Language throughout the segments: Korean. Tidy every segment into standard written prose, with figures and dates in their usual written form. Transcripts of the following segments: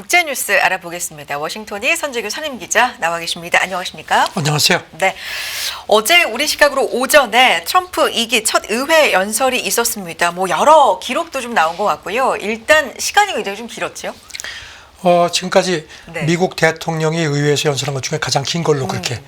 국제뉴스 알아보겠습니다. 워싱턴이 선재규 선임기자 나와 계십니다. 안녕하십니까? 안녕하세요. 네, 어제 우리 시각으로 오전에 트럼프 2기 첫 의회 연설이 있었습니다. 뭐 여러 기록도 좀 나온 것 같고요. 일단 시간이 굉장히 좀 길었죠. 지금까지 네. 미국 대통령이 의회에서 연설한 것 중에 가장 긴 걸로 그렇게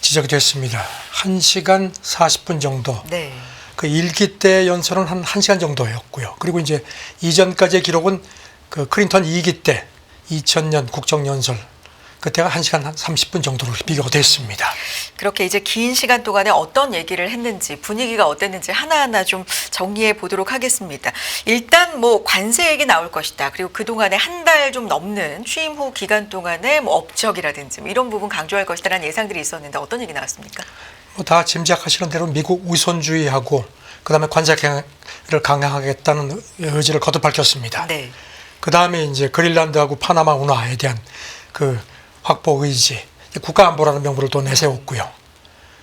지적이 됐습니다. 1시간 40분 정도. 네. 그 1기 때 연설은 한 1시간 정도였고요. 그리고 이제 이전까지의 기록은 그 클린턴 2기 때 2000년 국정연설 그때가 1시간 30분 정도로 비교가 됐습니다. 그렇게 이제 긴 시간 동안에 어떤 얘기를 했는지 분위기가 어땠는지 하나하나 좀 정리해 보도록 하겠습니다. 일단 뭐 관세 얘기 나올 것이다. 그리고 그동안에 한 달 좀 넘는 취임 후 기간 동안에 뭐 업적이라든지 뭐 이런 부분 강조할 것이다라는 예상들이 있었는데 어떤 얘기 나왔습니까? 뭐 다 짐작하시는 대로 미국 우선주의하고 그다음에 관세를 강화하겠다는 의지를 거듭 밝혔습니다. 네. 그다음에 이제 그린란드하고 파나마 운하에 대한 그 확보 의지, 국가안보라는 명분을 또 내세웠고요.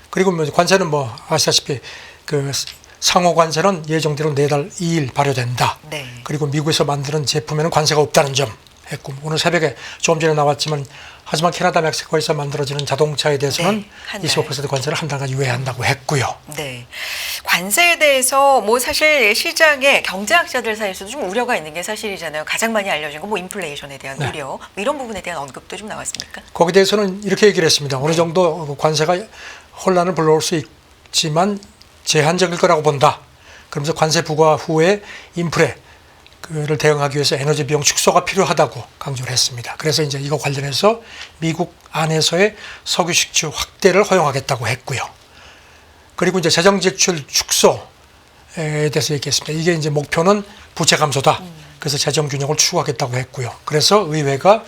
그리고 뭐 관세는 뭐 아시다시피 그 상호 관세는 예정대로 내달 2일 발효된다. 네. 그리고 미국에서 만드는 제품에는 관세가 없다는 점 했고, 오늘 새벽에 좀 전에 나왔지만 하지만 캐나다, 멕시코에서 만들어지는 자동차에 대해서는 네, 25% 관세를 한 달간 유예한다고 했고요. 네. 관세에 대해서 뭐 사실 시장에 경제학자들 사이에서도 좀 우려가 있는 게 사실이잖아요. 가장 많이 알려진 건 뭐 인플레이션에 대한 네. 우려. 뭐 이런 부분에 대한 언급도 좀 나왔습니까? 거기에 대해서는 이렇게 얘기를 했습니다. 어느 정도 관세가 혼란을 불러올 수 있지만 제한적일 거라고 본다. 그러면서 관세 부과 후에 인플레를 대응하기 위해서 에너지 비용 축소가 필요하다고 강조를 했습니다. 그래서 이제 이거 관련해서 미국 안에서의 석유 수출 확대를 허용하겠다고 했고요. 그리고 이제 재정 지출 축소에 대해서 얘기했습니다. 이게 이제 목표는 부채 감소다. 그래서 재정 균형을 추구하겠다고 했고요. 그래서 의회가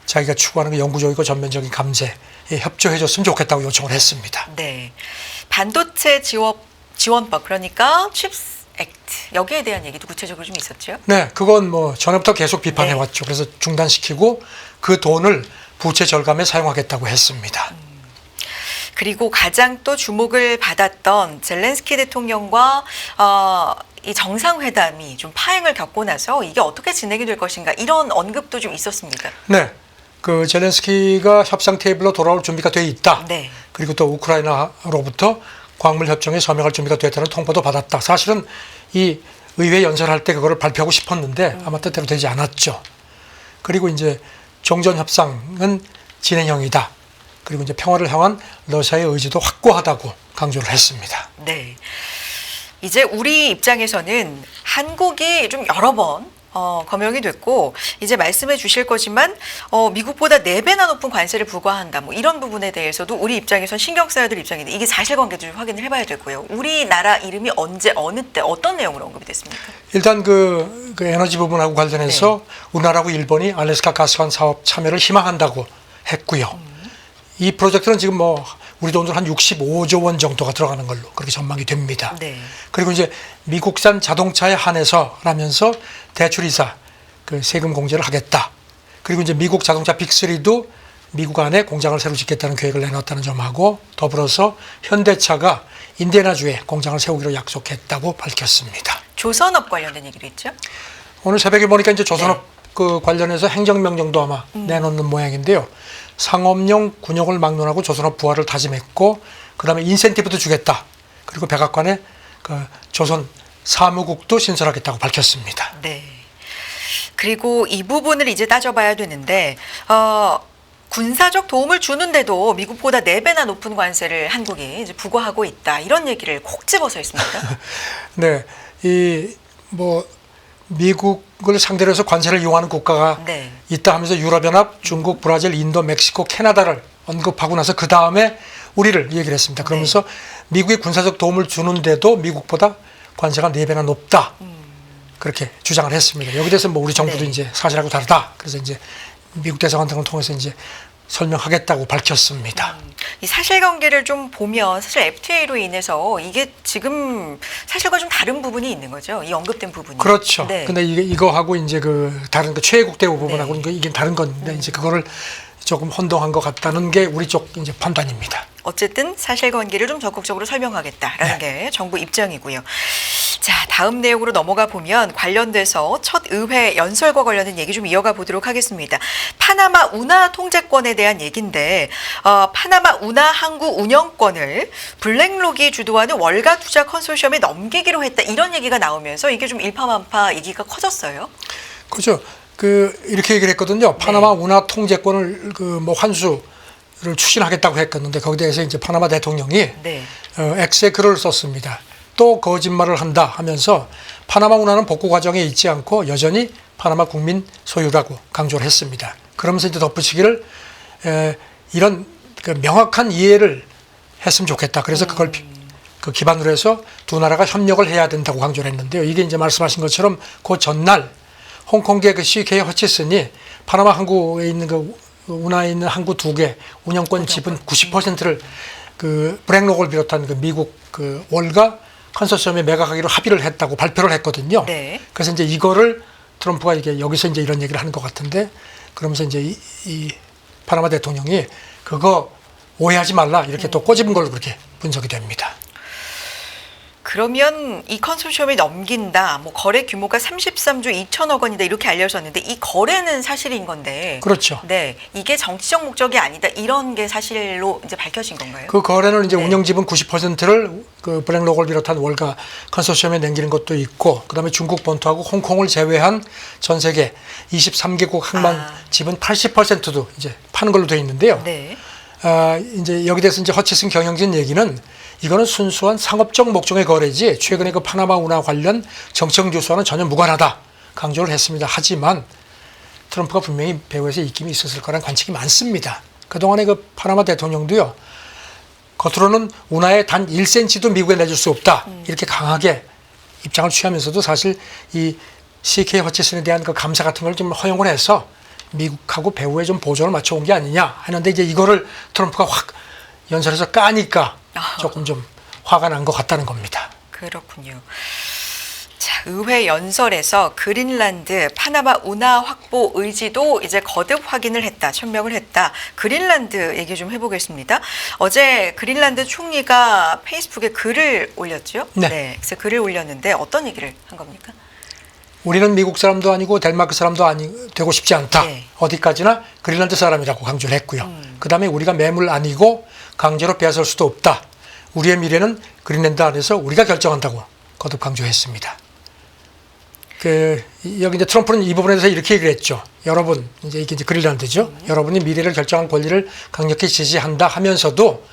자기가 추구하는 그 영구적이고 전면적인 감세에 협조해줬으면 좋겠다고 요청을 했습니다. 네. 반도체 지원법 그러니까 칩스 액트 여기에 대한 얘기도 구체적으로 좀 있었죠. 네, 그건 뭐 전부터 계속 비판해 왔죠. 그래서 중단시키고 그 돈을 부채 절감에 사용하겠다고 했습니다. 그리고 가장 또 주목을 받았던 젤렌스키 대통령과 이 정상회담이 좀 파행을 겪고 나서 이게 어떻게 진행이 될 것인가 이런 언급도 좀 있었습니다. 네, 그 젤렌스키가 협상 테이블로 돌아올 준비가 돼 있다. 네. 그리고 또 우크라이나로부터 광물 협정에 서명할 준비가 됐다는 통보도 받았다. 사실은 이 의회 연설할 때 그거를 발표하고 싶었는데 아마 뜻대로 되지 않았죠. 그리고 이제 종전 협상은 진행형이다. 그리고 이제 평화를 향한 러시아의 의지도 확고하다고 강조를 했습니다. 네. 이제 우리 입장에서는 한국이 좀 여러 번 검역이 됐고 이제 말씀해 주실 거지만 미국보다 4배나 높은 관세를 부과한다. 뭐 이런 부분에 대해서도 우리 입장에선 신경 써야 될 입장인데 이게 사실관계도 좀 확인을 해봐야 되고요. 우리나라 이름이 언제 어느 때 어떤 내용으로 언급이 됐습니까? 일단 그 에너지 부분하고 관련해서 우리나라하고 일본이 알래스카 가스관 사업 참여를 희망한다고 했고요. 이 프로젝트는 지금 뭐 우리 돈으로 한 65조 원 정도가 들어가는 걸로 그렇게 전망이 됩니다. 네. 그리고 이제 미국산 자동차에 한해서라면서 대출 이자 그 세금 공제를 하겠다. 그리고 이제 미국 자동차 빅3도 미국 안에 공장을 새로 짓겠다는 계획을 내놨다는 점하고 더불어서 현대차가 인디애나주에 공장을 세우기로 약속했다고 밝혔습니다. 조선업 관련된 얘기도 있죠? 오늘 새벽에 보니까 이제 조선업 그 관련해서 행정명령도 아마 내놓는 모양인데요. 상업용 군용을 막론하고 조선업 부활을 다짐했고, 그다음에 인센티브도 주겠다. 그리고 백악관에 그 조선 사무국도 신설하겠다고 밝혔습니다. 네. 그리고 이 부분을 이제 따져봐야 되는데 군사적 도움을 주는데도 미국보다 4배나 높은 관세를 한국이 이제 부과하고 있다. 이런 얘기를 콕 집어서 했습니다. 네, 이 뭐 미국을 상대로 해서 관세를 이용하는 국가가 네. 있다 하면서 유럽연합, 중국, 브라질, 인도, 멕시코, 캐나다를 언급하고 나서 그 다음에 우리를 얘기를 했습니다. 그러면서 미국이 군사적 도움을 주는데도 미국보다 관세가 4배나 높다. 그렇게 주장을 했습니다. 여기 대해서 뭐 우리 정부도 이제 사실하고 다르다. 그래서 이제 미국 대사관 등을 통해서 이제 설명하겠다고 밝혔습니다. 이 사실관계를 좀 보면 사실 FTA로 인해서 이게 지금 사실과 좀 다른 부분이 있는 거죠. 이 언급된 부분이. 그렇죠. 네. 근데 이거하고 이제 그 다른 그 최애국 대우 부분하고 이게 다른 건데 이제 그거를 네. 조금 혼동한 것 같다는 게 우리 쪽 이제 판단입니다. 어쨌든 사실관계를 좀 적극적으로 설명하겠다라는 게 정부 입장이고요. 자, 다음 내용으로 넘어가 보면 관련돼서 첫 의회 연설과 관련된 얘기 좀 이어가 보도록 하겠습니다. 파나마 운하 통제권에 대한 얘기인데 파나마 운하 항구 운영권을 블랙록이 주도하는 월가 투자 컨소시엄에 넘기기로 했다. 이런 얘기가 나오면서 이게 좀 일파만파 얘기가 커졌어요. 그렇죠. 이렇게 얘기를 했거든요. 파나마 운하 통제권을 뭐 환수를 추진하겠다고 했었는데 거기에 대해서 이제 파나마 대통령이 네. X에 글을 썼습니다. 또 거짓말을 한다 하면서 파나마 운하는 복구 과정에 있지 않고 여전히 파나마 국민 소유라고 강조를 했습니다. 그러면서 이제 덧붙이기를 이런 명확한 이해를 했으면 좋겠다. 그래서 그걸 기반으로 해서 두 나라가 협력을 해야 된다고 강조를 했는데요. 이게 이제 말씀하신 것처럼 그 전날 홍콩계 CK 허치슨이 파나마 항구에 있는 운하에 있는 항구 2개 운영권 지분 90%를 블랙록을 비롯한 미국 월가 컨소시엄에 매각하기로 합의를 했다고 발표를 했거든요. 네. 그래서 이제 이거를 트럼프가 이게 여기서 이제 이런 얘기를 하는 것 같은데 그러면서 이제 이 파나마 대통령이 그거 오해하지 말라 이렇게 또 꼬집은 걸로 그렇게 분석이 됩니다. 그러면 이 컨소시엄이 넘긴다. 뭐 거래 규모가 33조 2천억 원이다. 이렇게 알려졌는데 이 거래는 사실인 건데. 그렇죠. 네. 이게 정치적 목적이 아니다. 이런 게 사실로 이제 밝혀진 건가요? 그 거래는 이제 네. 운영 지분 90%를 블랙록을 비롯한 월가 컨소시엄에 남기는 것도 있고 그다음에 중국 본토하고 홍콩을 제외한 전 세계 23개국 항만 지분 80%도 이제 파는 걸로 되어 있는데요. 네. 이제 여기 대해서 이제 허치슨 경영진 얘기는 이거는 순수한 상업적 목적의 거래지 최근에 파나마 운하 관련 정책 요소와는 전혀 무관하다 강조를 했습니다. 하지만 트럼프가 분명히 배후에서 입김이 있었을 거란 관측이 많습니다. 그동안에 파나마 대통령도요. 겉으로는 운하에 단 1cm도 미국에 내줄 수 없다. 이렇게 강하게 입장을 취하면서도 사실 이 CK 허치슨에 대한 감사 같은 걸 좀 허용을 해서 미국하고 배후에 좀 보조를 맞춰온 게 아니냐 하는데 이제 이거를 트럼프가 확 연설에서 까니까 조금 좀 화가 난 것 같다는 겁니다. 그렇군요. 자, 의회 연설에서 그린란드 파나마 운하 확보 의지도 이제 거듭 확인을 했다, 천명을 했다. 그린란드 얘기 좀 해보겠습니다. 어제 그린란드 총리가 페이스북에 글을 올렸죠. 네. 그래서 글을 올렸는데 어떤 얘기를 한 겁니까? 우리는 미국 사람도 아니고 덴마크 사람도 되고 싶지 않다. 네. 어디까지나 그린란드 사람이라고 강조를 했고요. 그다음에 우리가 매물 아니고 강제로 빼앗을 수도 없다. 우리의 미래는 그린란드 안에서 우리가 결정한다고 거듭 강조했습니다. 여기 이제 트럼프는 이 부분에 대해서 이렇게 얘기를 했죠. 여러분, 이게 이제 그린란드죠. 여러분이 미래를 결정할 권리를 강력히 지지한다 하면서도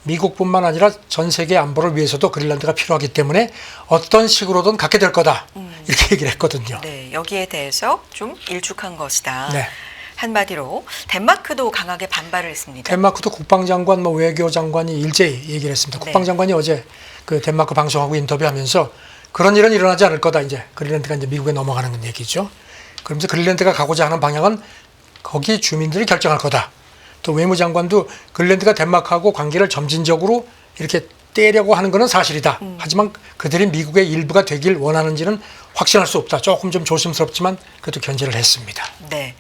미국뿐만 아니라 전 세계 안보를 위해서도 그린란드가 필요하기 때문에 어떤 식으로든 갖게 될 거다. 이렇게 얘기를 했거든요. 네, 여기에 대해서 좀 일축한 것이다. 네. 한마디로 덴마크도 강하게 반발을 했습니다. 덴마크도 국방장관, 외교장관이 일제히 얘기를 했습니다. 네. 국방장관이 어제 덴마크 방송하고 인터뷰하면서 그런 일은 일어나지 않을 거다. 이제 그린란드가 이제 미국에 넘어가는 얘기죠. 그러면서 그린란드가 가고자 하는 방향은 거기 주민들이 결정할 거다. 또 외무장관도 그린란드가 덴마크하고 관계를 점진적으로 이렇게 떼려고 하는 것은 사실이다. 하지만 그들이 미국의 일부가 되길 원하는지는 확신할 수 없다. 조금 좀 조심스럽지만 그래도 견제를 했습니다. 네.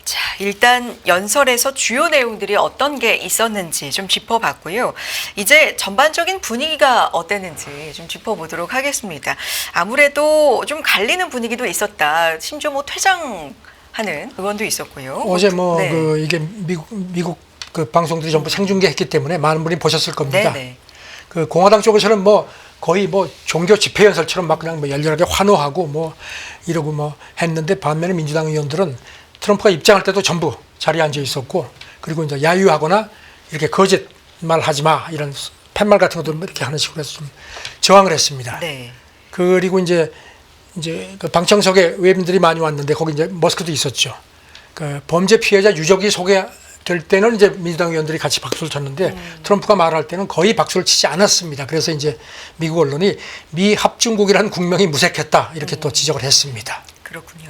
자, 일단 연설에서 주요 내용들이 어떤 게 있었는지 좀 짚어봤고요. 이제 전반적인 분위기가 어땠는지 좀 짚어보도록 하겠습니다. 아무래도 좀 갈리는 분위기도 있었다. 심지어 퇴장하는 의원도 있었고요. 어제 네. 이게 미국 방송들이 전부 생중계했기 때문에 많은 분이 보셨을 겁니다. 네네. 공화당 쪽에서는 거의 종교 집회 연설처럼 막 그냥 열렬하게 환호하고 이러고 했는데 반면에 민주당 의원들은 트럼프가 입장할 때도 전부 자리에 앉아 있었고 그리고 이제 야유하거나 이렇게 거짓말 하지 마 이런 팻말 같은 것도 이렇게 하는 식으로 해서 좀 저항을 했습니다. 네. 그리고 이제 방청석에 외빈들이 많이 왔는데 거기 이제 머스크도 있었죠. 범죄 피해자 유족이 소개될 때는 이제 민주당 의원들이 같이 박수를 쳤는데 트럼프가 말할 때는 거의 박수를 치지 않았습니다. 그래서 이제 미국 언론이 미 합중국이라는 국명이 무색했다 이렇게 또 지적을 했습니다. 그렇군요.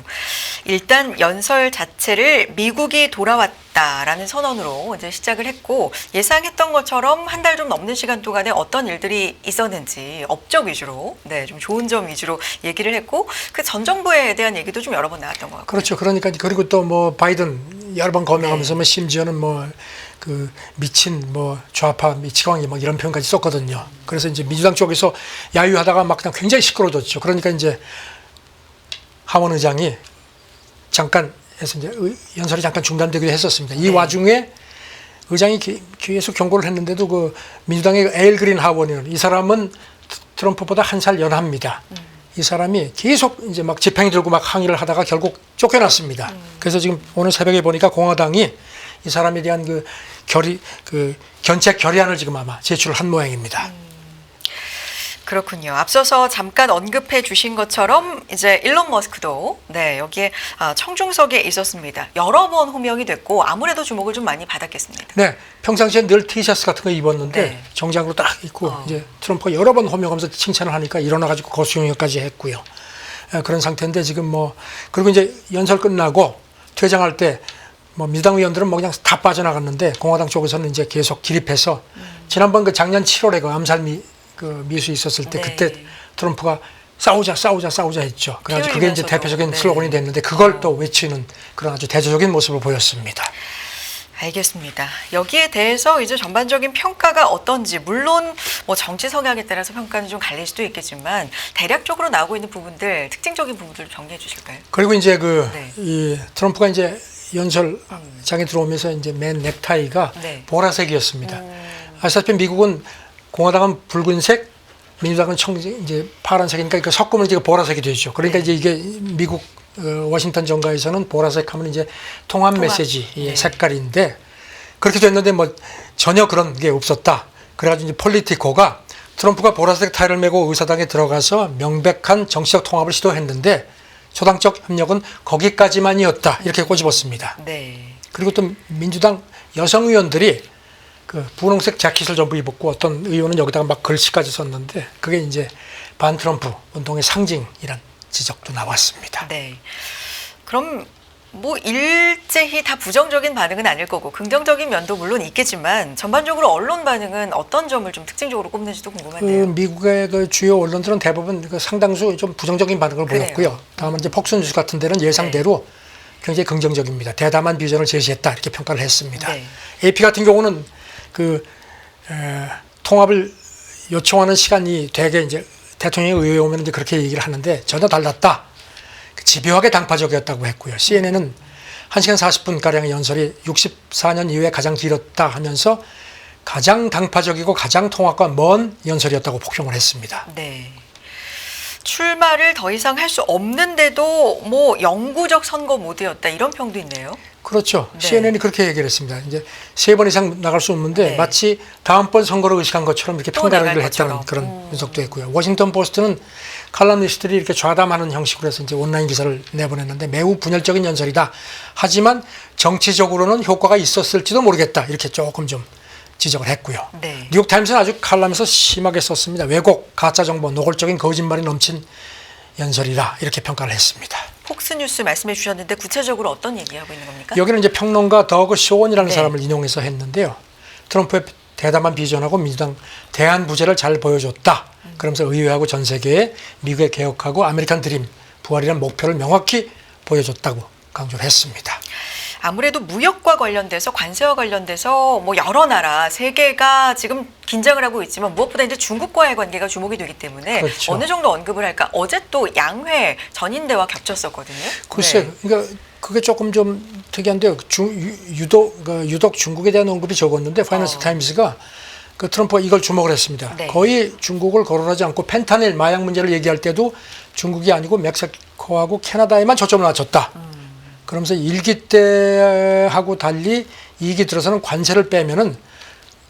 일단 연설 자체를 미국이 돌아왔다라는 선언으로 이제 시작을 했고 예상했던 것처럼 한 달 좀 넘는 시간 동안에 어떤 일들이 있었는지 업적 위주로 좀 좋은 점 위주로 얘기를 했고 그 전 정부에 대한 얘기도 좀 여러 번 나왔던 것 같고요. 그렇죠. 그러니까 그리고 또 바이든 여러 번 거명하면서 뭐 심지어는 뭐 그 미친 뭐 좌파 미치광이 뭐 이런 표현까지 썼거든요. 그래서 이제 민주당 쪽에서 야유하다가 막 그냥 굉장히 시끄러워졌죠. 그러니까 이제 하원 의장이 잠깐 해서 이제 연설이 잠깐 중단되기도 했었습니다. 이 와중에 의장이 계속 경고를 했는데도 그 민주당의 에일 그린 하원의원, 이 사람은 트럼프보다 한 살 연하입니다. 이 사람이 계속 이제 막 지팡이 들고 막 항의를 하다가 결국 쫓겨났습니다. 그래서 지금 오늘 새벽에 보니까 공화당이 이 사람에 대한 그 견책 결의안을 지금 아마 제출을 한 모양입니다. 그렇군요. 앞서서 잠깐 언급해 주신 것처럼 이제 일론 머스크도 여기에 청중석에 있었습니다. 여러 번 호명이 됐고 아무래도 주목을 좀 많이 받았겠습니다. 네, 평상시에 늘 티셔츠 같은 거 입었는데 정장으로 딱 입고 이제 트럼프가 여러 번 호명하면서 칭찬을 하니까 일어나가지고 거수용역까지 했고요. 그런 상태인데 지금 뭐 그리고 이제 연설 끝나고 퇴장할 때 뭐 민주당 의원들은 뭐 그냥 다 빠져나갔는데 공화당 쪽에서는 이제 계속 기립해서 지난번 그 작년 7월에 그 암살 미수 있었을 때 그때 트럼프가 싸우자 했죠. 그래가지고 그게 이제 대표적인 슬로건이 됐는데 그걸 또 외치는 그런 아주 대조적인 모습을 보였습니다. 알겠습니다. 여기에 대해서 이제 전반적인 평가가 어떤지, 물론 뭐 정치 성향에 따라서 평가는 좀 갈릴 수도 있겠지만 대략적으로 나오고 있는 부분들, 특징적인 부분들을 정리해 주실까요? 그리고 이제 이 트럼프가 이제 연설장에 들어오면서 이제 맨 넥타이가 보라색이었습니다. 아시다시피 미국은 공화당은 붉은색, 민주당은 이제 파란색이니까 그 섞으면 이제 보라색이 되죠. 그러니까 이제 이게 미국 워싱턴 정가에서는 보라색 하면 이제 통합 메시지의 색깔인데 그렇게 됐는데 뭐 전혀 그런 게 없었다. 그래가지고 이제 폴리티코가 트럼프가 보라색 타이를 메고 의사당에 들어가서 명백한 정치적 통합을 시도했는데 초당적 협력은 거기까지만이었다. 이렇게 꼬집었습니다. 그리고 또 민주당 여성 의원들이 그 분홍색 자켓을 전부 입었고 어떤 의원은 여기다가 막 글씨까지 썼는데 그게 이제 반 트럼프 운동의 상징이란 지적도 나왔습니다. 그럼 뭐 일제히 다 부정적인 반응은 아닐 거고 긍정적인 면도 물론 있겠지만 전반적으로 언론 반응은 어떤 점을 좀 특징적으로 꼽는지도 궁금한데요. 미국의 그 주요 언론들은 대부분 그 상당수 좀 부정적인 반응을 보였고요. 다만 이제 폭스뉴스 같은 데는 예상대로 굉장히 긍정적입니다. 대담한 비전을 제시했다 이렇게 평가를 했습니다. AP 같은 경우는 통합을 요청하는 시간이 되게 이제 대통령이 의회에 오면 이제 그렇게 얘기를 하는데 전혀 달랐다. 집요하게 당파적이었다고 했고요. CNN은 1시간 40분가량의 연설이 64년 이후에 가장 길었다 하면서 가장 당파적이고 가장 통합과 먼 연설이었다고 폭평을 했습니다. 출마를 더 이상 할 수 없는데도 뭐 영구적 선거 모드였다 이런 평도 있네요. 그렇죠. CNN이 그렇게 얘기를 했습니다. 이제 3번 이상 나갈 수 없는데 마치 다음번 선거를 의식한 것처럼 이렇게 평가를 했다는 그런 분석도 했고요. 워싱턴 포스트는 칼럼니스트들이 이렇게 좌담하는 형식으로 해서 이제 온라인 기사를 내보냈는데 매우 분열적인 연설이다. 하지만 정치적으로는 효과가 있었을지도 모르겠다. 이렇게 조금 좀 지적을 했고요. 뉴욕타임스는 아주 칼럼에서 심하게 썼습니다. 왜곡, 가짜정보, 노골적인 거짓말이 넘친 연설이라 이렇게 평가를 했습니다. 폭스뉴스 말씀해 주셨는데 구체적으로 어떤 얘기하고 있는 겁니까? 여기는 이제 평론가 더그 쇼원이라는 사람을 인용해서 했는데요. 트럼프의 대담한 비전하고 민주당 대안 부재를 잘 보여줬다. 그러면서 의회하고 전 세계에 미국의 개혁하고 아메리칸 드림 부활이라는 목표를 명확히 보여줬다고 강조를 했습니다. 아무래도 무역과 관련돼서 관세와 관련돼서 뭐 여러 나라 세계가 지금 긴장을 하고 있지만 무엇보다 이제 중국과의 관계가 주목이 되기 때문에 어느 정도 언급을 할까? 어제 또 양회 전인대와 겹쳤었거든요. 글쎄, 그러니까 그게 조금 좀 특이한데요. 유독 중국에 대한 언급이 적었는데 파이낸셜 타임스가 그 트럼프가 이걸 주목을 했습니다. 거의 중국을 거론하지 않고 펜타닐 마약 문제를 얘기할 때도 중국이 아니고 멕시코하고 캐나다에만 초점을 맞췄다. 그러면서 1기 때하고 달리 2기 들어서는 관세를 빼면은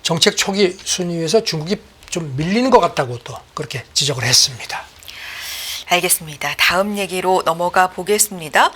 정책 초기 순위에서 중국이 좀 밀리는 것 같다고 또 그렇게 지적을 했습니다. 알겠습니다. 다음 얘기로 넘어가 보겠습니다.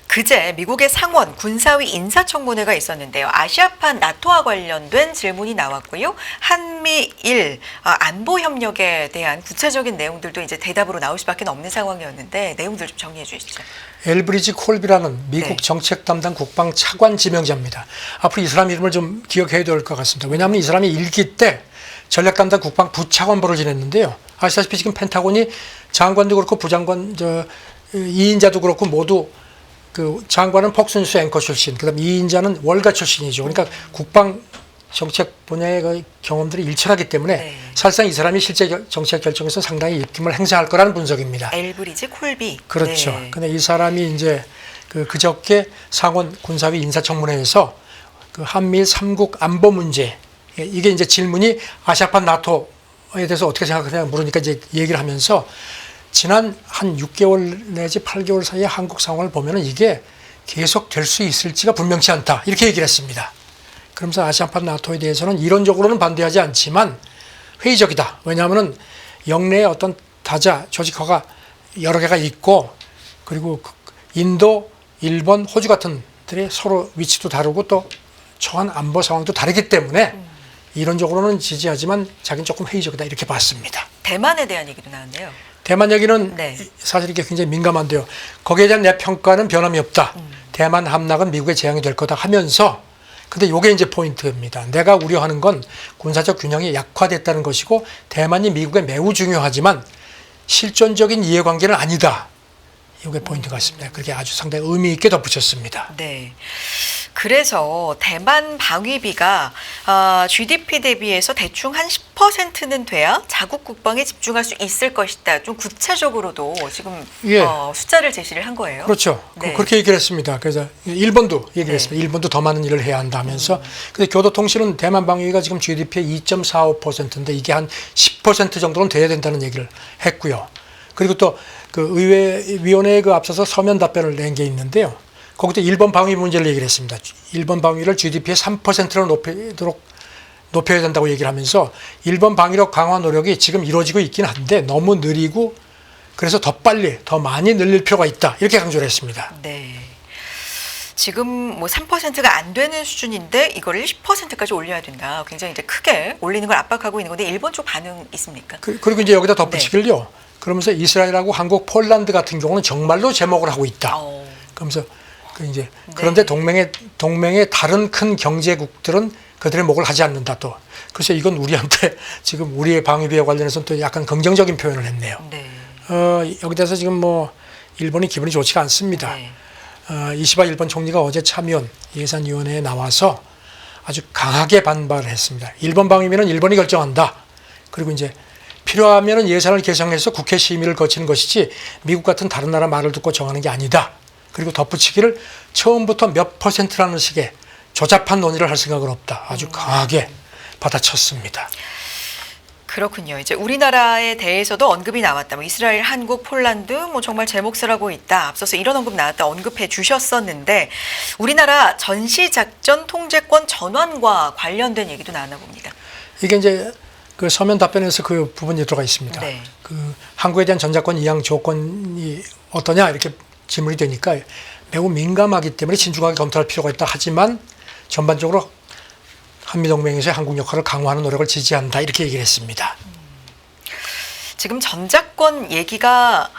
그제 미국의 상원 군사위 인사청문회가 있었는데요. 아시아판 나토와 관련된 질문이 나왔고요. 한미일 안보 협력에 대한 구체적인 내용들도 이제 대답으로 나올 수밖에 없는 상황이었는데 내용들 좀 정리해 주시죠. 엘브리지 콜비라는 미국 정책 담당 국방 차관 지명자입니다. 앞으로 이 사람 이름을 좀 기억해야 될 것 같습니다. 왜냐하면 이 사람이 1기 때 전략 담당 국방 부차관보를 지냈는데요. 아시다시피 지금 펜타곤이 장관도 그렇고 부장관 2인자도 그렇고 모두 그 장관은 폭스뉴스 앵커 출신, 그다음 이인자는 월가 출신이죠. 그러니까 국방 정책 분야의 그 경험들이 일치하기 때문에 네. 사실상 이 사람이 실제 정책 결정에서 상당히 입김을 행사할 거라는 분석입니다. 엘브리지 콜비. 그렇죠. 네. 근데 이 사람이 이제 그저께 상원 군사위 인사청문회에서 그 한미일 3국 안보 문제, 이게 이제 질문이 아시아판 나토에 대해서 어떻게 생각하냐 물으니까 이제 얘기를 하면서 지난 한 6개월 내지 8개월 사이에 한국 상황을 보면은 이게 계속 될 수 있을지가 분명치 않다. 이렇게 얘기를 했습니다. 그러면서 아시아판 나토에 대해서는 이론적으로는 반대하지 않지만 회의적이다. 왜냐하면은 영내에 어떤 다자 조직화가 여러 개가 있고, 그리고 인도, 일본, 호주 같은 들이 서로 위치도 다르고 또 처한 안보 상황도 다르기 때문에 이론적으로는 지지하지만 자기는 조금 회의적이다 이렇게 봤습니다. 대만에 대한 얘기도 나왔네요. 대만 얘기는 네. 사실 이게 굉장히 민감한데요. 거기에 대한 내 평가는 변함이 없다. 대만 함락은 미국의 재앙이 될 거다 하면서, 근데 이게 이제 포인트입니다. 내가 우려하는 건 군사적 균형이 약화됐다는 것이고 대만이 미국에 매우 중요하지만 실존적인 이해관계는 아니다. 이게 포인트 같습니다. 그렇게 아주 상당히 의미 있게 덧붙였습니다. 네. 그래서 대만 방위비가 GDP 대비해서 대충 한 10%는 돼야 자국 국방에 집중할 수 있을 것이다. 좀 구체적으로도 지금 예. 숫자를 제시를 한 거예요. 그렇죠. 네. 그렇게 얘기를 했습니다. 그래서 일본도 얘기를 네. 했습니다. 일본도 더 많은 일을 해야 한다 하면서. 근데 교도통신은 대만 방위가 지금 GDP의 2.45%인데 이게 한 10% 정도는 돼야 된다는 얘기를 했고요. 그리고 또 그 의회위원회에 앞서서 서면 답변을 낸 게 있는데요. 거기도 일본 방위 문제를 얘기를 했습니다. 일본 방위를 GDP의 3%로 높여야 된다고 얘기를 하면서 일본 방위력 강화 노력이 지금 이루어지고 있긴 한데 너무 느리고 그래서 더 빨리, 더 많이 늘릴 필요가 있다. 이렇게 강조를 했습니다. 네. 지금 뭐 3%가 안 되는 수준인데 이거를 10%까지 올려야 된다. 굉장히 이제 크게 올리는 걸 압박하고 있는 건데 일본 쪽 반응 있습니까? 그리고 이제 여기다 덧붙이길요. 그러면서 이스라엘하고 한국, 폴란드 같은 경우는 정말로 제목을 하고 있다. 그러면서 이제 그런데 동맹의 다른 큰 경제국들은 그들의 목을 하지 않는다 또. 그래서 이건 우리한테 지금 우리의 방위비에 관련해서는 또 약간 긍정적인 표현을 했네요. 네. 여기 대해서 지금 뭐 일본이 기분이 좋지가 않습니다. 네. 이시바 일본 총리가 어제 참여연 예산위원회에 나와서 아주 강하게 반발을 했습니다. 일본 방위비는 일본이 결정한다. 그리고 이제 필요하면 예산을 개정해서 국회 심의를 거치는 것이지 미국 같은 다른 나라 말을 듣고 정하는 게 아니다. 그리고 덧붙이기를 처음부터 몇 %라는 식의 조잡한 논의를 할 생각은 없다. 아주 강하게 받아쳤습니다. 그렇군요. 이제 우리나라에 대해서도 언급이 나왔다. 뭐 이스라엘, 한국, 폴란드 뭐 정말 제 몫을 하고 있다. 앞서서 이런 언급 나왔다. 언급해 주셨었는데 우리나라 전시작전 통제권 전환과 관련된 얘기도 나왔나 봅니다. 이게 이제 그 서면 답변에서 그 부분이 들어가 있습니다. 네. 그 한국에 대한 전자권 이양 조건이 어떠냐 이렇게 질문이 되니까 매우 민감하기 때문에 신중하게 검토할 필요가 있다. 하지만 전반적으로 한미동맹에서의 한국 역할을 강화하는 노력을 지지한다. 이렇게 얘기를 했습니다. 지금 전자권 얘기가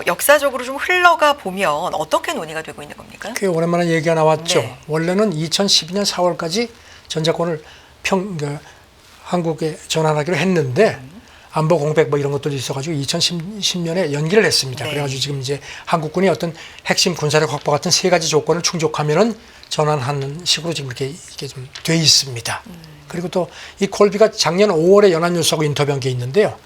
역사적으로 좀 흘러가 보면 어떻게 논의가 되고 있는 겁니까? 꽤 오랜만에 얘기가 나왔죠. 네. 원래는 2012년 4월까지 전자권을 한국에 전환하기로 했는데 안보 공백 뭐 이런 것들이 있어가지고 2010년에 연기를 했습니다. 네. 그래가지고 지금 이제 한국군이 어떤 핵심 군사력 확보 같은 세 가지 조건을 충족하면은 전환하는 식으로 지금 이렇게 좀 돼 있습니다. 그리고 또 이 콜비가 작년 5월에 연합뉴스하고 인터뷰한 게 있는데요.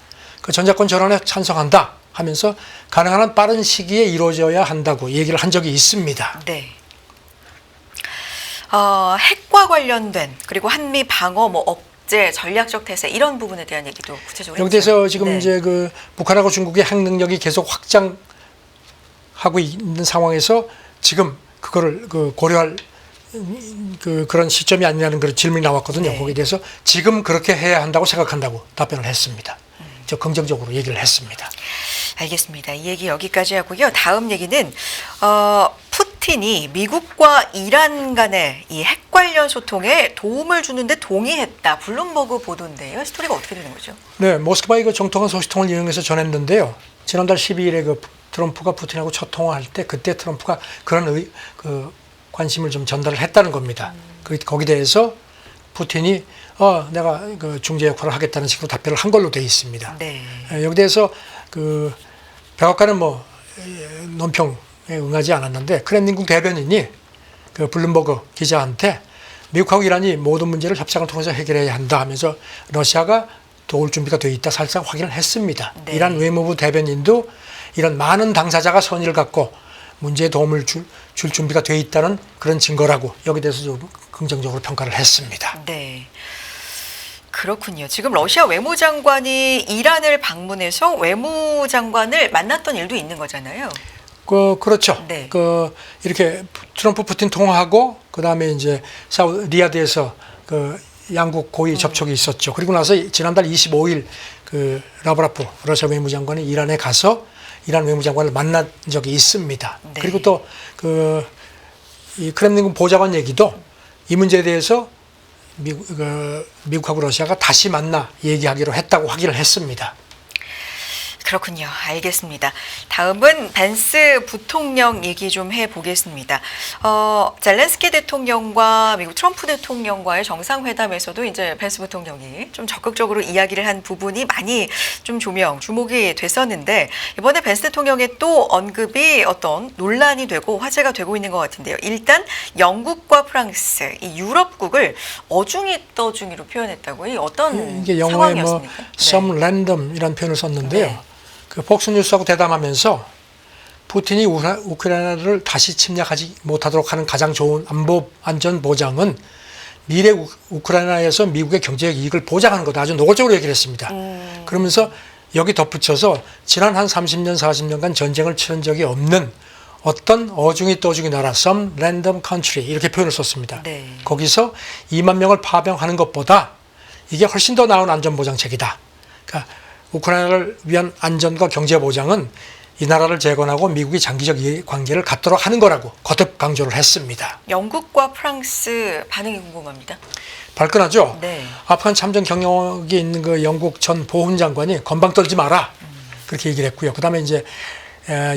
그 전자권 전환에 찬성한다 하면서 가능한 한 빠른 시기에 이루어져야 한다고 얘기를 한 적이 있습니다. 네. 핵과 관련된 그리고 한미 방어 뭐 억제 전략적 태세 이런 부분에 대한 얘기도 구체적으로 여기에서 해주세요. 지금 네. 이제 그 북한하고 중국의 핵 능력이 계속 확장하고 있는 상황에서 지금 그거를 고려할 그런 시점이 아니냐는 그런 질문이 나왔거든요. 네. 거기에 대해서 지금 그렇게 해야 한다고 생각한다고 답변을 했습니다. 저 긍정적으로 얘기를 했습니다. 알겠습니다. 이 얘기 여기까지 하고요. 다음 얘기는 푸틴이 미국과 이란 간의 이 핵 관련 소통에 도움을 주는데 동의했다. 블룸버그 보도인데요. 스토리가 어떻게 되는 거죠? 네, 모스크바의 그 정통한 소식통을 이용해서 전했는데요. 지난달 12일에 그 트럼프가 푸틴하고 첫 통화할 때 그때 트럼프가 그런 관심을 좀 전달을 했다는 겁니다. 거기 대해서 푸틴이 내가 그 중재 역할을 하겠다는 식으로 답변을 한 걸로 되어 있습니다. 네. 여기 대해서 그 백악관은 뭐 논평 응하지 않았는데 크렘린궁 대변인이 그 블룸버그 기자한테 미국하고 이란이 모든 문제를 협상을 통해서 해결해야 한다 하면서 러시아가 도울 준비가 돼 있다 살짝 확인을 했습니다. 네. 이란 외무부 대변인도 이런 많은 당사자가 선의를 갖고 문제에 도움을 줄 준비가 돼 있다는 그런 증거라고 여기에 대해서 좀 긍정적으로 평가를 했습니다. 네. 그렇군요. 지금 러시아 외무장관이 이란을 방문해서 외무장관을 만났던 일도 있는 거잖아요. 그렇죠. 네. 이렇게 트럼프 푸틴 통화하고 그다음에 이제 리야드에서 양국 고위 접촉이 있었죠. 그리고 나서 지난달 25일 라브라프 러시아 외무장관이 이란에 가서 이란 외무장관을 만난 적이 있습니다. 네. 그리고 또 이 크렘린궁 보좌관 얘기도 이 문제에 대해서 미국하고 러시아가 다시 만나 얘기하기로 했다고 확인을 했습니다. 그렇군요. 알겠습니다. 다음은 벤스 부통령 얘기 좀 해보겠습니다. 젤렌스키 대통령과 미국 트럼프 대통령과의 정상회담에서도 이제 벤스 부통령이 좀 적극적으로 이야기를 한 부분이 많이 좀 주목이 됐었는데 이번에 벤스 대통령의 또 언급이 어떤 논란이 되고 화제가 되고 있는 것 같은데요. 일단 영국과 프랑스, 이 유럽국을 어중이떠중이로 표현했다고. 이 어떤 이게 영어에 상황이었습니까? some random이라는 표현을 썼는데요. 네. 폭스뉴스하고 대담하면서 푸틴이 우크라이나를 다시 침략하지 못하도록 하는 가장 좋은 안전 보장은 미래 우크라이나에서 미국의 경제적 이익을 보장하는 거다. 아주 노골적으로 얘기를 했습니다. 그러면서 여기 덧붙여서 지난 한 30년, 40년간 전쟁을 치른 적이 없는 어떤 어중이 떠중이 나라, some random country 이렇게 표현을 썼습니다. 네. 거기서 2만 명을 파병하는 것보다 이게 훨씬 더 나은 안전보장책이다. 그러니까 우크라이나를 위한 안전과 경제 보장은 이 나라를 재건하고 미국이 장기적 이해 관계를 갖도록 하는 거라고 거듭 강조를 했습니다. 영국과 프랑스 반응이 궁금합니다. 발끈하죠? 네. 아프간 참전 경력이 있는 그 영국 전 보훈 장관이 건방 떨지 마라. 그렇게 얘기를 했고요. 그 다음에 이제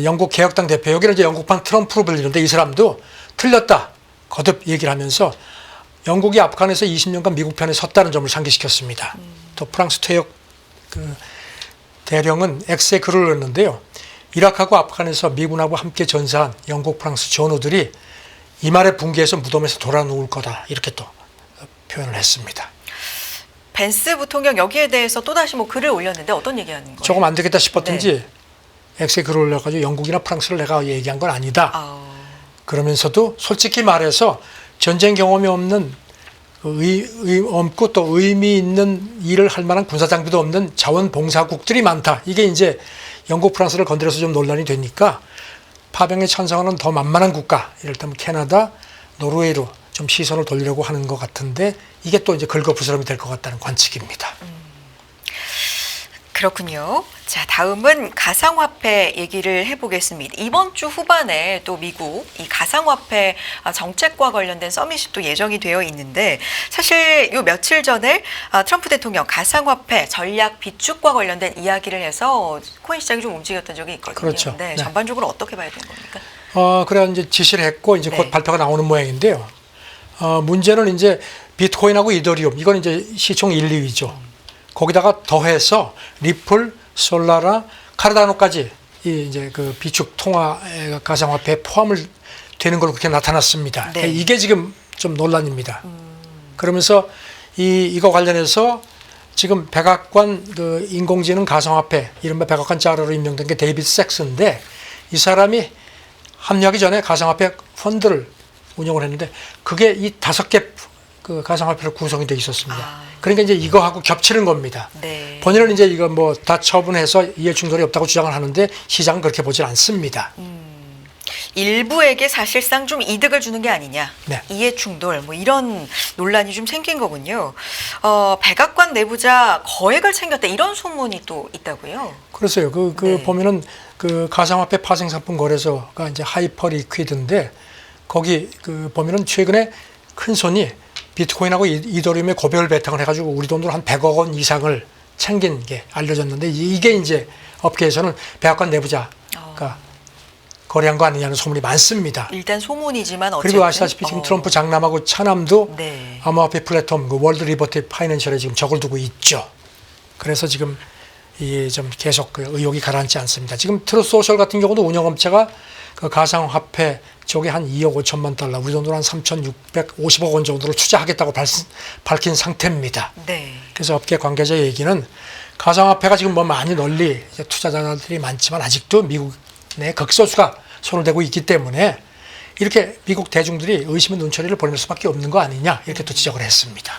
영국 개혁당 대표, 여기는 이제 영국판 트럼프로 불리는데 이 사람도 틀렸다. 거듭 얘기를 하면서 영국이 아프간에서 20년간 미국 편에 섰다는 점을 상기시켰습니다. 또 프랑스 퇴역 대령은 X에 글을 올렸는데요. 이라크하고 아프간에서 미군하고 함께 전사한 영국, 프랑스 전우들이 이 말에 붕괴해서 무덤에서 돌아 누울 거다. 이렇게 또 표현을 했습니다. 벤스 부통령 여기에 대해서 또다시 글을 올렸는데 어떤 얘기하는 거예요? 조금 안 되겠다 싶었던지 X에 글을 올려가지고 영국이나 프랑스를 내가 얘기한 건 아니다. 그러면서도 솔직히 말해서 전쟁 경험이 없는 없고 또 의미 있는 일을 할 만한 군사 장비도 없는 자원봉사국들이 많다. 이게 이제 영국, 프랑스를 건드려서 좀 논란이 되니까 파병에 찬성하는 더 만만한 국가, 이를테면 캐나다, 노르웨이로 좀 시선을 돌리려고 하는 것 같은데 이게 또 이제 긁어부스럼이 될 것 같다는 관측입니다. 그렇군요. 자, 다음은 가상화폐 얘기를 해보겠습니다. 이번 주 후반에 또 미국 이 가상화폐 정책과 관련된 서밋이 또 예정이 되어 있는데 사실 요 며칠 전에 트럼프 대통령 가상화폐 전략 비축과 관련된 이야기를 해서 코인 시장이 좀 움직였던 적이 있거든요. 그렇죠. 네, 네. 전반적으로 어떻게 봐야 되는 겁니까? 그래 이제 지시를 했고 이제 네. 곧 발표가 나오는 모양인데요. 문제는 이제 비트코인하고 이더리움 이건 이제 시총 1, 2위죠. 거기다가 더해서 리플, 솔라라, 카르다노까지 이 이제 그 비축 통화 가상화폐에 포함을 되는 걸로 그렇게 나타났습니다. 네. 이게 지금 좀 논란입니다. 그러면서 이거 관련해서 지금 백악관 그 인공지능 가상화폐 이른바 백악관 짜르로 임명된 게 데이비드 섹스인데 이 사람이 합류하기 전에 가상화폐 펀드를 운영을 했는데 그게 이 5개 그 가상화폐로 구성이 되어 있었습니다. 그러니까 이제 이거하고 겹치는 겁니다. 네. 본인은 이제 이거 뭐 다 처분해서 이해 충돌이 없다고 주장을 하는데 시장은 그렇게 보질 않습니다. 일부에게 사실상 좀 이득을 주는 게 아니냐, 네. 이해 충돌 이런 논란이 좀 생긴 거군요. 백악관 내부자 거액을 챙겼다 이런 소문이 또 있다고요. 그래서요. 네. 보면은 그 가상화폐 파생 상품 거래소가 이제 하이퍼 리퀴드인데 거기 보면은 최근에 큰 손이 비트코인하고 이더리움에 고별 배당을 해가지고 우리 돈으로 한 100억 원 이상을 챙긴 게 알려졌는데 이게 이제 업계에서는 백악관 내부자가 거래한 거 아니냐는 소문이 많습니다. 일단 소문이지만 어쨌든. 그리고 아시다시피 지금 트럼프 장남하고 차남도 네. 암호화폐 플랫폼 월드 리버티 파이낸셜에 지금 적을 두고 있죠. 그래서 지금 이 좀 계속 그 의혹이 가라앉지 않습니다. 지금 트루스 소셜 같은 경우도 운영업체가 그 가상화폐 쪽에 한 2억 5천만 달러, 우리 돈으로 한 3,650억 원 정도를 투자하겠다고 밝힌 상태입니다. 네. 그래서 업계 관계자 얘기는 가상화폐가 지금 뭐 많이 널리 이제 투자자들이 많지만 아직도 미국 내 극소수가 손을 대고 있기 때문에 이렇게 미국 대중들이 의심의 눈초리를 보낼 수밖에 없는 거 아니냐 이렇게 또 지적을 했습니다.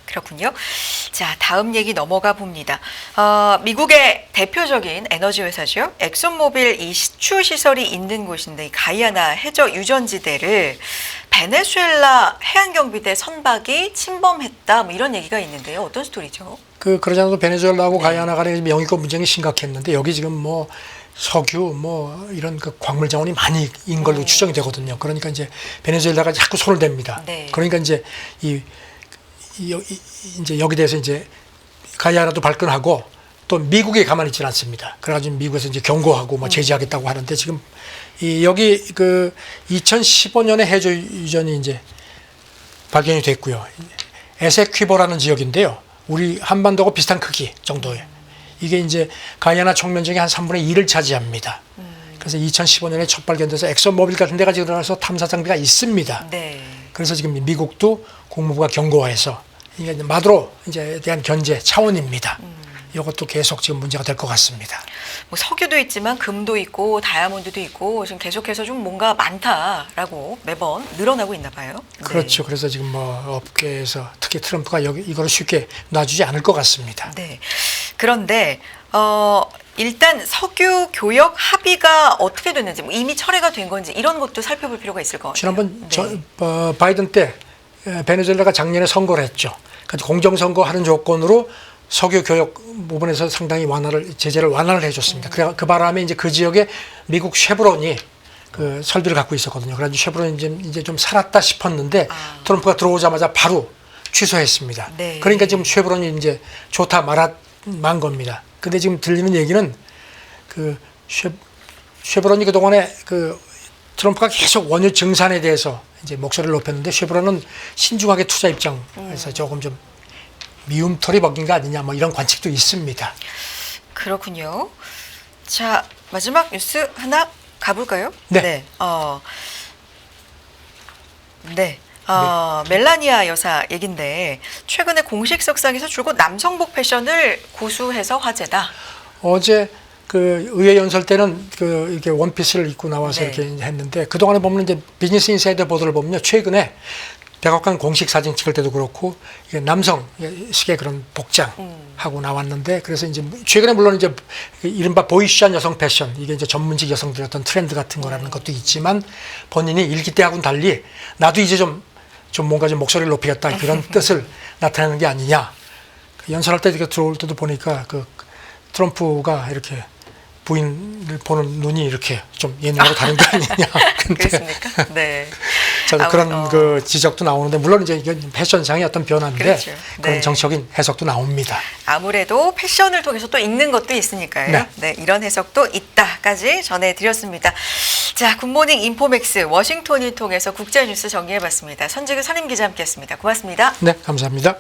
그렇군요. 자, 다음 얘기 넘어가 봅니다. 미국의 대표적인 에너지 회사죠. 엑손모빌 이 시추 시설이 있는 곳인데 이 가이아나 해저 유전지대를 베네수엘라 해안경비대 선박이 침범했다. 뭐 이런 얘기가 있는데요. 어떤 스토리죠? 그러지 않아도 베네수엘라하고 가이아나 간에 영유권 분쟁이 심각했는데 여기 지금 뭐 석유 뭐 이런 그 광물 자원이 많이 인 걸로 추정이 되거든요. 그러니까 이제 베네수엘라가 자꾸 손을 댑니다. 네. 그러니까 이제 이제 여기 대해서 이제 가이아나도 발끈하고 또 미국이 가만히 있지 않습니다. 그래가지고 미국에서 이제 경고하고 뭐 제지하겠다고 하는데 지금 여기 그 2015년에 해저 유전이 이제 발견이 됐고요. 에세퀴보라는 지역인데요. 우리 한반도하고 비슷한 크기 정도에 이게 이제 가이아나 총면적의 한 3분의 1을 차지합니다. 그래서 2015년에 첫 발견돼서 엑소모빌 같은 데가 지금 들어가서 탐사 장비가 있습니다. 네. 그래서 지금 미국도 국무부가 경고해서 이게 이제 마두로 이제 대한 견제 차원입니다. 이것도 계속 지금 문제가 될 것 같습니다. 뭐 석유도 있지만 금도 있고 다이아몬드도 있고 지금 계속해서 좀 뭔가 많다라고 매번 늘어나고 있나 봐요. 네. 그렇죠. 그래서 지금 뭐 업계에서 특히 트럼프가 이거를 쉽게 놔주지 않을 것 같습니다. 네. 그런데 일단 석유 교역 합의가 어떻게 됐는지 뭐 이미 철회가 된 건지 이런 것도 살펴볼 필요가 있을 것 같아요. 지난번 네. 바이든 때 베네수엘라가 작년에 선거를 했죠. 그래서 공정선거하는 조건으로 석유 교역 부분에서 상당히 제재를 완화를 해줬습니다. 그 바람에 이제 그 지역에 미국 쉐브론이 그 설비를 갖고 있었거든요. 그래서 쉐브론이 이제 좀 살았다 싶었는데 트럼프가 들어오자마자 바로 취소했습니다. 네. 그러니까 지금 쉐브론이 이제 좋다 만 겁니다. 근데 지금 들리는 얘기는 그 쉐브론이 그동안에 그 트럼프가 계속 원유 증산에 대해서 이제 목소리를 높였는데 쉐브론은 신중하게 투자 입장에서 조금 좀 미움털이 먹인 거 아니냐 뭐 이런 관측도 있습니다. 그렇군요. 자, 마지막 뉴스 하나 가볼까요? 네. 멜라니아 여사 얘긴데 최근에 공식 석상에서 줄곧 남성복 패션을 고수해서 화제다. 어제 그 의회 연설 때는 그 이렇게 원피스를 입고 나와서 네. 이렇게 했는데 그 동안에 보면 이제 비즈니스 인사이더 보도를 보면요 최근에 백악관 공식 사진 찍을 때도 그렇고 이게 남성식의 그런 복장 하고 나왔는데 그래서 이제 최근에 물론 이제 이른바 보이시한 여성 패션 이게 이제 전문직 여성들의 어떤 트렌드 같은 거라는 것도 있지만 본인이 일기 때하고는 달리 나도 이제 좀 뭔가 좀 목소리를 높이겠다 그런 뜻을 나타내는 게 아니냐. 연설할 때 이렇게 들어올 때도 보니까 그 트럼프가 이렇게 부인을 보는 눈이 이렇게 좀 옛날하고 다른 게 아니냐. 근데 그렇습니까? 네. 저도 그런 그 지적도 나오는데 물론 이제 이건 패션상의 어떤 변화인데 그렇죠. 그런 네. 정치적인 해석도 나옵니다. 아무래도 패션을 통해서 또 읽는 것도 있으니까요. 네. 네, 이런 해석도 있다까지 전해드렸습니다. 자, 굿모닝 인포맥스 워싱턴을 통해서 국제뉴스 정리해봤습니다. 선지근 선임 기자 함께했습니다. 고맙습니다. 네, 감사합니다.